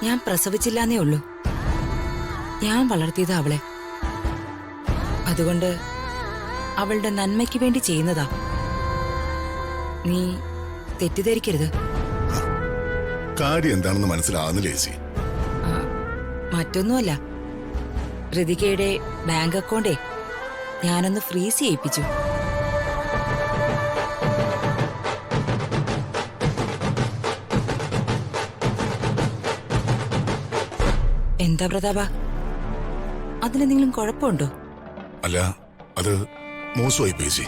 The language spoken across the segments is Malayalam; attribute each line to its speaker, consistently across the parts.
Speaker 1: ഞാൻ പ്രസവിച്ചില്ലാന്നേ ഉള്ളൂ. ഞാൻ വളർത്തിയത് അവളെ. അതുകൊണ്ട് അവളുടെ നന്മയ്ക്ക് വേണ്ടി ചെയ്യുന്നതാ. നീ തെറ്റിദ്ധരിക്കരുത്.
Speaker 2: കാര്യം എന്താണെന്ന് മനസ്സിലാവുന്നില്ല ചേച്ചി.
Speaker 1: മറ്റൊന്നുമല്ല, ഋതികയുടെ ബാങ്ക് അക്കൗണ്ടേ ഞാനൊന്ന് ഫ്രീസ് ചെയ്യിപ്പിച്ചു. എന്താ പ്രതാപ, അതിലെന്തെങ്കിലും കുഴപ്പമുണ്ടോ?
Speaker 2: അല്ല, അത് മോശമായി ചേച്ചി.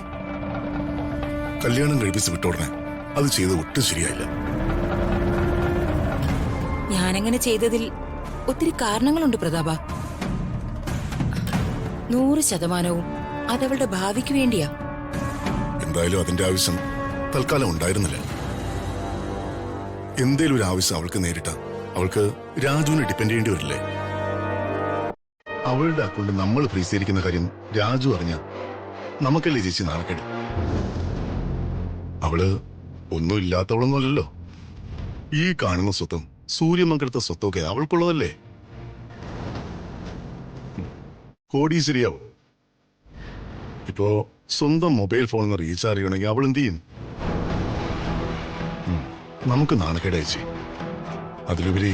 Speaker 2: കല്യാണം കഴിപ്പിച്ച് വിട്ടോടനെ അത് ചെയ്ത് ഒട്ടും ശരിയായില്ല.
Speaker 1: ഞാനങ്ങനെ ചെയ്തതിൽ ഒത്തിരി കാരണങ്ങളുണ്ട് പ്രതാപ. 100% അതവളുടെ ഭാവിക്ക് വേണ്ടിയാ.
Speaker 2: എന്തായാലും അതിന്റെ ആവശ്യം തൽക്കാലം ഉണ്ടായിരുന്നില്ല. എന്തേലും ഒരു ആവശ്യം അവൾക്ക് നേരിട്ട അവൾക്ക് രാജുവിനെ ഡിപ്പെൻഡ് ചെയ്യേണ്ടി വരില്ലേ? അവളുടെ അക്കൗണ്ട് നമ്മൾ ഫ്രീസ് ചെയ്തിരിക്കുന്ന കാര്യം രാജു അറിഞ്ഞ നമുക്കല്ലേ ചേച്ചി നാണക്കേട്? അവള് ഒന്നും ഇല്ലാത്തവളൊന്നുമല്ലല്ലോ. ഈ കാണുന്ന സ്വത്തും സൂര്യമംഗലത്തെ സ്വത്തൊക്കെ അവൾക്കുള്ളതല്ലേ? കോടീശ്വരിയാവും. ഇപ്പോ സ്വന്തം മൊബൈൽ ഫോണിൽ റീചാർജ് ചെയ്യണമെങ്കിൽ അവൾ എന്ത് ചെയ്യും? നമുക്ക് നാണക്കേട് ചേച്ചി. അതിലുപരി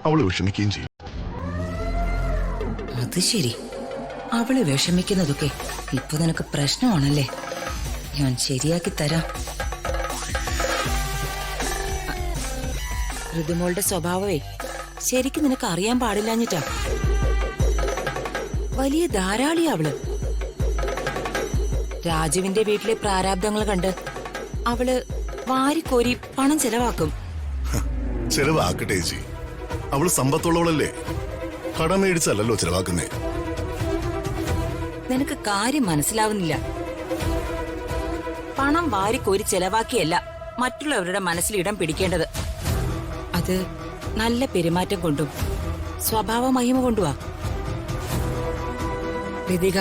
Speaker 2: അവള് വിഷമിക്കുകയും ചെയ്യും.
Speaker 1: അത് ശരി, അവള് വിഷമിക്കുന്നതൊക്കെ ഇപ്പൊ നിനക്ക് പ്രശ്നമാണല്ലേ? ഞാൻ ശരിയാക്കി തരാം. ഋതുമോളുടെ സ്വഭാവമേ ശരിക്കും നിനക്ക് അറിയാൻ പാടില്ലാഞ്ഞിട്ടാ. വലിയ ധാരാളിയാ അവള്. രാജുവിന്റെ വീട്ടിലെ പ്രാരാബ്ദങ്ങൾ കണ്ട് അവള് വാരിക്കോരി പണം ചെലവാക്കും.
Speaker 2: ചെലവാക്കട്ടെ ചേച്ചി, അവള് സമ്പത്തുള്ളവളല്ലേ. കടം മേടിച്ചല്ലോ ചെലവാക്കുന്നേ.
Speaker 1: നിനക്ക് കാര്യം മനസ്സിലാവുന്നില്ല. പണം വാരിക്കോരി ചെലവാക്കിയല്ല മറ്റുള്ളവരുടെ മനസ്സിൽ ഇടം പിടിക്കേണ്ടത്. അത് നല്ല പെരുമാറ്റം കൊണ്ടും സ്വഭാവ മഹിമ കൊണ്ടുവാ. ഋതിക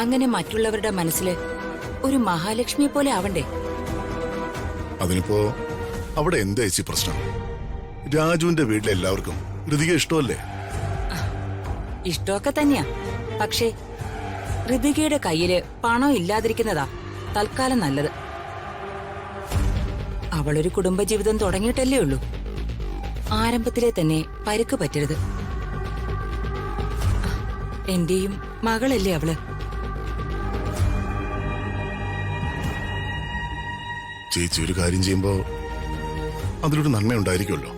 Speaker 1: അങ്ങനെ മറ്റുള്ളവരുടെ മനസ്സില് ഒരു മഹാലക്ഷ്മിയെ പോലെ ആവണ്ടേ?
Speaker 2: അതിനിപ്പോ അവിടെ എന്താ ചേച്ചി പ്രശ്നം? രാജുവിന്റെ വീട്ടിലെ എല്ലാവർക്കും ഋതിക ഇഷ്ടമല്ലേ?
Speaker 1: ഇഷ്ടമൊക്കെ തന്നെയാ. പക്ഷേ ഋതികയുടെ കയ്യില് പണം ഇല്ലാതിരിക്കുന്നതാ തൽക്കാലം നല്ലത്. അവളൊരു കുടുംബജീവിതം തുടങ്ങിയിട്ടല്ലേ ഉള്ളൂ. ആരംഭത്തിലെ തന്നെ പരുക്ക് പറ്റരുത്. എന്റെയും മകളല്ലേ അവള്.
Speaker 2: ചേച്ചി ഒരു കാര്യം ചെയ്യുമ്പോ അതിലൊരു നന്മ ഉണ്ടായിരിക്കുമല്ലോ.